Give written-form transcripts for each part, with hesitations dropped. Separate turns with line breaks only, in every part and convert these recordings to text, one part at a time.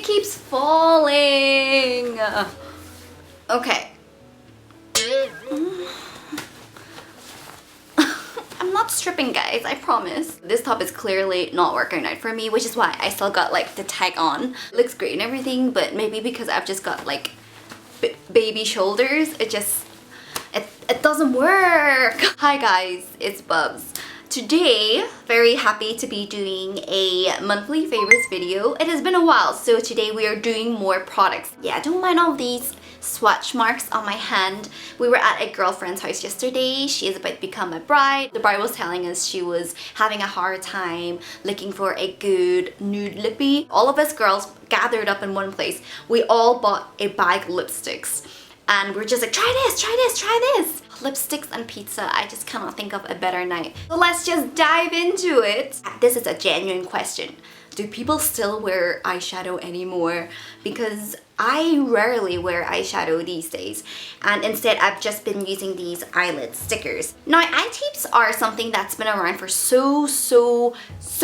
It keeps falling. Okay. I'm not stripping, guys, I promise. This top is clearly not working out for me, which is why I still got like the tag on. It looks great and everything, but maybe because I've just got like baby shoulders, it doesn't work. Hi guys, it's Bubs. Today, very happy to be doing a monthly favorites video. It has been a while, so today we are doing more products. Yeah, don't mind all these swatch marks on my hand. We were at a girlfriend's house yesterday. She is about to become a bride. The bride was telling us she was having a hard time looking for a good nude lippy. All of us girls gathered up in one place. We all bought a bag of lipsticks. And we're just like, try this, try this, try this. Lipsticks and pizza, I just cannot think of a better night. So let's just dive into it. This is a genuine question. Do people still wear eyeshadow anymore? Because I rarely wear eyeshadow these days. And instead, I've just been using these eyelid stickers. Now, eye tapes are something that's been around for so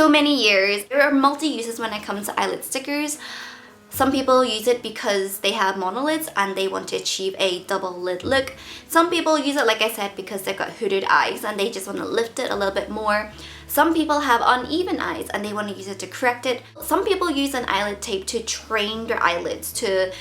many years. There are multi-uses when it comes to eyelid stickers. Some people use it because they have monolids and they want to achieve a double lid look. Some people use it, like I said, because they've got hooded eyes and they just want to lift it a little bit more. Some people have uneven eyes and they want to use it to correct it. Some people use an eyelid tape to train their eyelids to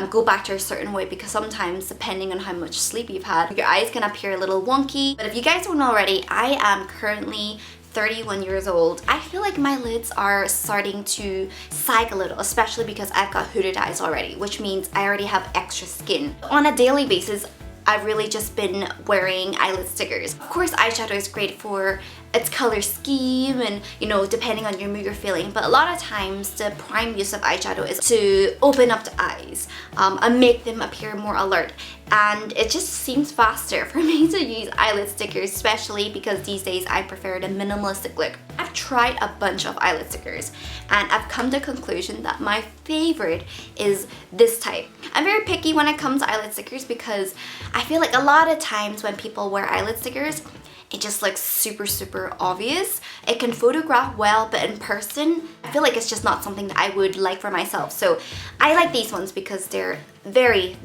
go back to a certain way, because sometimes, depending on how much sleep you've had, your eyes can appear a little wonky. But if you guys don't know already, I am currently 31 years old. I feel like my lids are starting to sag a little, especially because I've got hooded eyes already, which means I already have extra skin. On a daily basis, I've really just been wearing eyelid stickers. Of course, eyeshadow is great for its color scheme and, you know, depending on your mood you're feeling, but a lot of times the prime use of eyeshadow is to open up the eyes and make them appear more alert. And it just seems faster for me to use eyelid stickers, especially because these days I prefer the minimalistic look. I've tried a bunch of eyelid stickers and I've come to the conclusion that my favorite is this type. I'm very picky when it comes to eyelid stickers because I feel like a lot of times when people wear eyelid stickers, it just looks super obvious. It can photograph well, but in person, I feel like it's just not something that I would like for myself. So I like these ones because they're very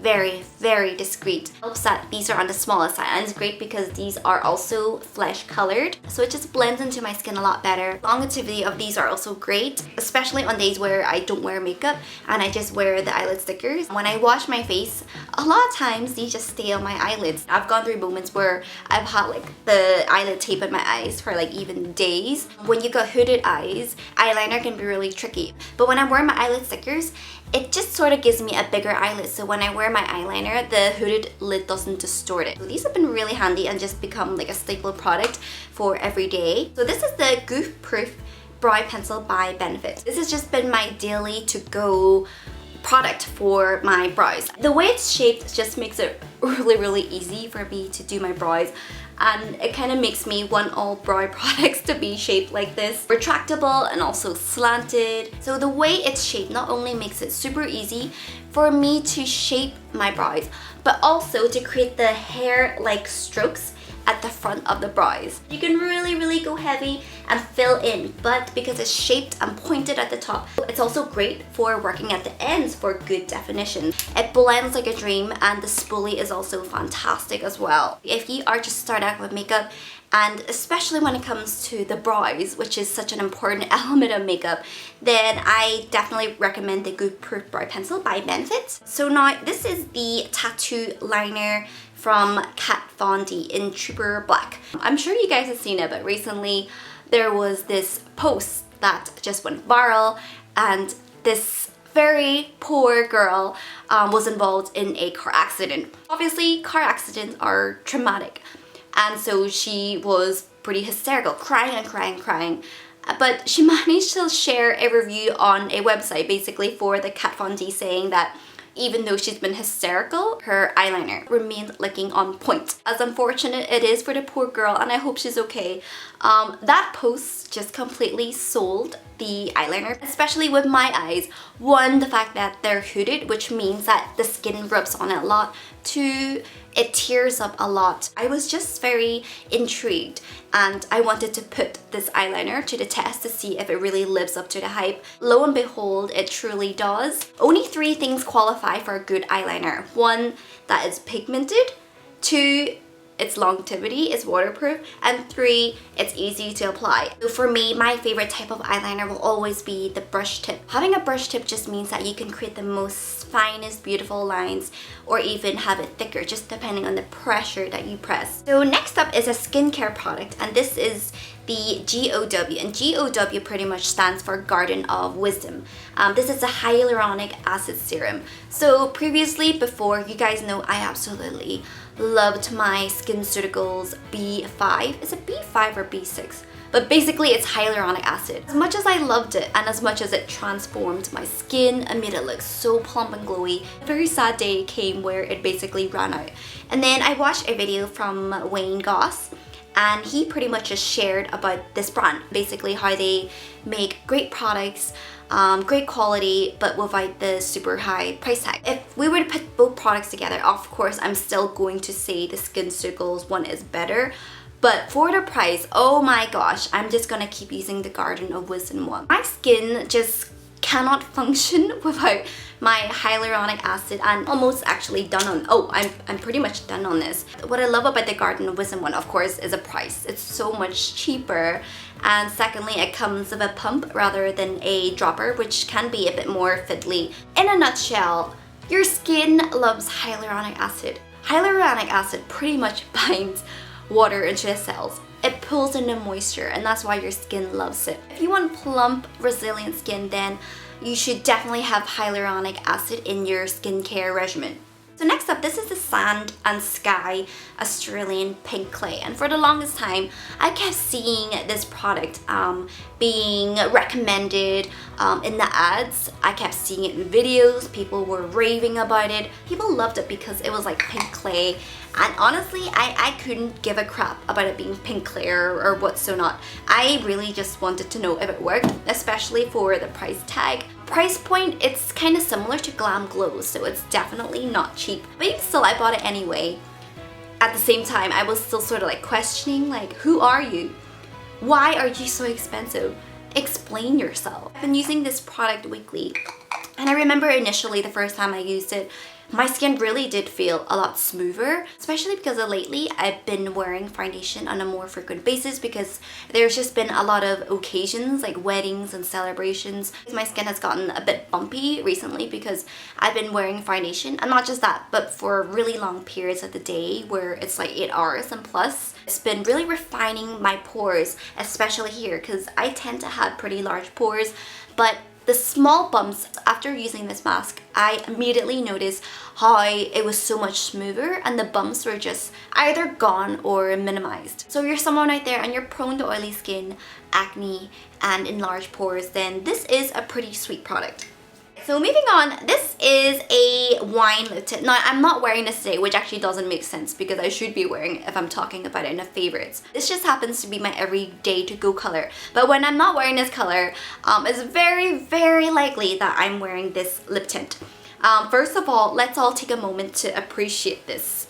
discreet. It helps that these are on the smallest side, and it's great because these are also flesh colored, so it just blends into my skin a lot better. Longevity of these are also great, especially on days where I don't wear makeup and I just wear the eyelid stickers. When I wash my face, a lot of times these just stay on my eyelids. I've gone through moments where I've had like the eyelid tape in my eyes for like even days. When you got hooded eyes, eyeliner can be really tricky, but when I'm wearing my eyelid stickers, it just sort of gives me a bigger eyelid, so when I wear my eyeliner, the hooded lid doesn't distort it. So these have been really handy and just become like a staple product for every day. So this is the Goof Proof Brow Pencil by Benefit. This has just been my daily to-go product for my brows. The way it's shaped just makes it really easy for me to do my brows, and it kind of makes me want all brow products to be shaped like this. Retractable and also slanted. So the way it's shaped not only makes it super easy for me to shape my brows, but also to create the hair-like strokes at the front of the brows. You can really go heavy and fill in, but because it's shaped and pointed at the top, it's also great for working at the ends for good definition. It blends like a dream, and the spoolie is also fantastic as well. If you are just starting out with makeup, and especially when it comes to the brows, which is such an important element of makeup, then I definitely recommend the Goof Proof Brow Pencil by Benefit. So now this is the tattoo liner from Kat Von D in Trooper Black. I'm sure you guys have seen it, but recently there was this post that just went viral, and this very poor girl was involved in a car accident. Obviously, car accidents are traumatic, and so she was pretty hysterical, crying and crying. But she managed to share a review on a website basically for the Kat Von D, saying that even though she's been hysterical, her eyeliner remained looking on point. As unfortunate it is for the poor girl, and I hope she's okay, that post just completely sold the eyeliner, especially with my eyes. One, the fact that they're hooded, which means that the skin rubs on it a lot, 2, it tears up a lot. I was just very intrigued and I wanted to put this eyeliner to the test to see if it really lives up to the hype. Lo and behold, it truly does. Only 3 things qualify for a good eyeliner. 1, that is pigmented. 2, its longevity is waterproof, and 3, it's easy to apply. So for me, my favorite type of eyeliner will always be the brush tip. Having a brush tip just means that you can create the most finest beautiful lines or even have it thicker, just depending on the pressure that you press. So next up is a skincare product, and this is the GOW, and GOW pretty much stands for Garden of Wisdom. This is a Hyaluronic Acid Serum. So previously, before, you guys know I absolutely loved my SkinCeuticals B5. Is it B5 or B6? But basically it's hyaluronic acid. As much as I loved it and as much as it transformed my skin and made it look so plump and glowy, a very sad day came where it basically ran out. And then I watched a video from Wayne Goss, and he pretty much just shared about this brand, basically how they make great products, great quality, but without the super high price tag. If we were to put both products together, of course I'm still going to say the SkinCeuticals one is better, but for the price, oh my gosh, I'm just gonna keep using the Garden of Wisdom one. My skin just cannot function without my hyaluronic acid, and almost actually done on, I'm pretty much done on this. What I love about the Garden of Wisdom one, of course, is the price. It's so much cheaper, and secondly, it comes with a pump rather than a dropper, which can be a bit more fiddly. In a nutshell, your skin loves hyaluronic acid. Hyaluronic acid pretty much binds water into the cells. It pulls in the moisture, and that's why your skin loves it. If you want plump, resilient skin, then you should definitely have hyaluronic acid in your skincare regimen. So next up, this is the Sand and Sky Australian Pink Clay, and for the longest time I kept seeing this product being recommended in the ads. I kept seeing it in videos, people were raving about it, people loved it because it was like pink clay, and honestly I couldn't give a crap about it being pink clay or what's so not. I really just wanted to know if it worked, especially for the price tag. Price point, it's kind of similar to Glam Glow, so it's definitely not cheap, but even still I bought it anyway. At the same time, I was still sort of like questioning, like, who are you? Why are you so expensive? Explain yourself. I've been using this product weekly, and I remember initially the first time I used it, my skin really did feel a lot smoother, especially because lately I've been wearing foundation on a more frequent basis because there's just been a lot of occasions like weddings and celebrations. My skin has gotten a bit bumpy recently because I've been wearing foundation, and not just that, but for really long periods of the day where it's like 8 hours and plus. It's been really refining my pores, especially here, because I tend to have pretty large pores, but the small bumps after using this mask, I immediately noticed how it was so much smoother and the bumps were just either gone or minimized. So if you're someone out there and you're prone to oily skin, acne, and enlarged pores, then this is a pretty sweet product. So moving on, this is a wine lip tint. Now, I'm not wearing this today, which actually doesn't make sense because I should be wearing it if I'm talking about it in a favorites. This just happens to be my everyday to-go color. But when I'm not wearing this color, it's very, very likely that I'm wearing this lip tint. First of all, let's all take a moment to appreciate this.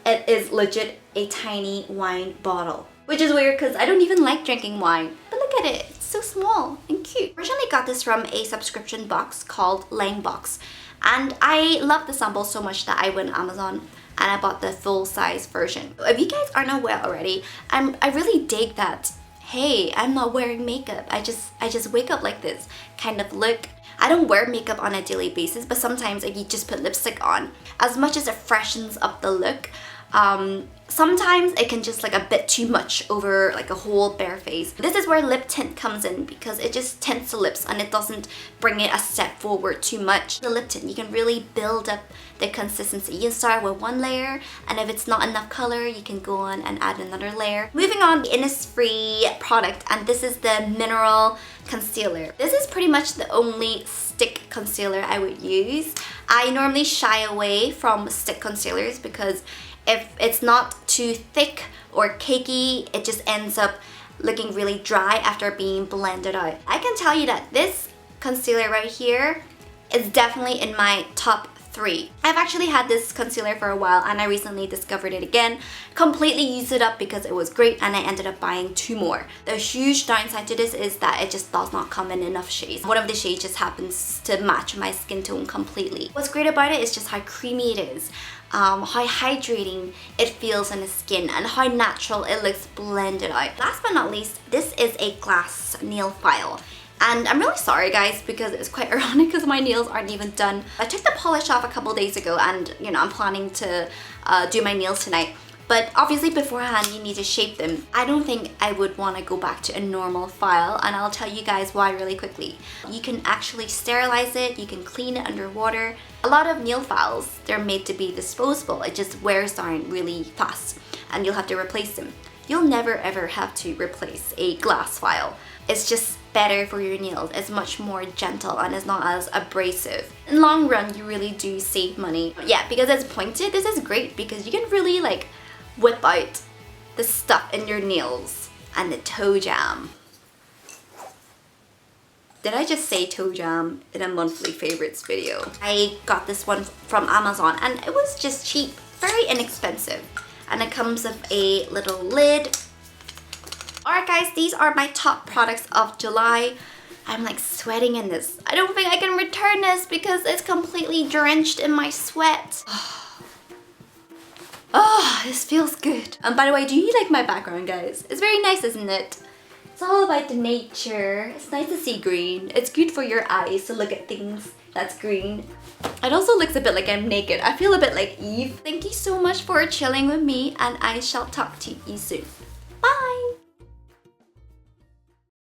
It is legit a tiny wine bottle, which is weird because I don't even like drinking wine. But look at it. So small and cute. I originally got this from a subscription box called Lang Box, and I love the sample so much that I went on Amazon and I bought the full-size version. If you guys aren't aware already, I really dig that, hey, I'm not wearing makeup, I just wake up like this kind of look. I don't wear makeup on a daily basis, but sometimes like, you just put lipstick on. As much as it freshens up the look, sometimes it can just like a bit too much over like a whole bare face. This is where lip tint comes in because it just tints the lips and it doesn't bring it a step forward too much. The lip tint, you can really build up the consistency. You can start with one layer, and if it's not enough color, you can go on and add another layer. Moving on, the Innisfree product, and this is the Mineral Concealer. This is pretty much the only stick concealer I would use. I normally shy away from stick concealers because if it's not too thick or cakey, it just ends up looking really dry after being blended out. I can tell you that this concealer right here is definitely in my top 3. I've actually had this concealer for a while and I recently discovered it again. Completely used it up because it was great and I ended up buying 2 more. The huge downside to this is that it just does not come in enough shades. One of the shades just happens to match my skin tone completely. What's great about it is just how creamy it is. How hydrating it feels on the skin and how natural it looks blended out. Last but not least, this is a glass nail file. And I'm really sorry guys because it's quite ironic because my nails aren't even done. I took the polish off a couple days ago and you know I'm planning to do my nails tonight. But obviously beforehand you need to shape them. I don't think I would want to go back to a normal file and I'll tell you guys why really quickly. You can actually sterilize it, you can clean it underwater. A lot of nail files, they're made to be disposable. It just wears down really fast and you'll have to replace them. You'll never ever have to replace a glass file. It's just better for your nails. It's much more gentle and it's not as abrasive. In long run, you really do save money. Yeah, because it's pointed, this is great because you can really like whip out the stuff in your nails and the toe jam. Did I just say toe jam in a monthly favorites video? I got this one from Amazon and it was just cheap, very inexpensive. And it comes with a little lid. Alright guys, these are my top products of July. I'm like sweating in this. I don't think I can return this because it's completely drenched in my sweat. Oh, this feels good. And by the way, do you like my background guys? It's very nice, isn't it? It's all about the nature. It's nice to see green. It's good for your eyes to look at things that's green. It also looks a bit like I'm naked. I feel a bit like Eve. Thank you so much for chilling with me and I shall talk to you soon.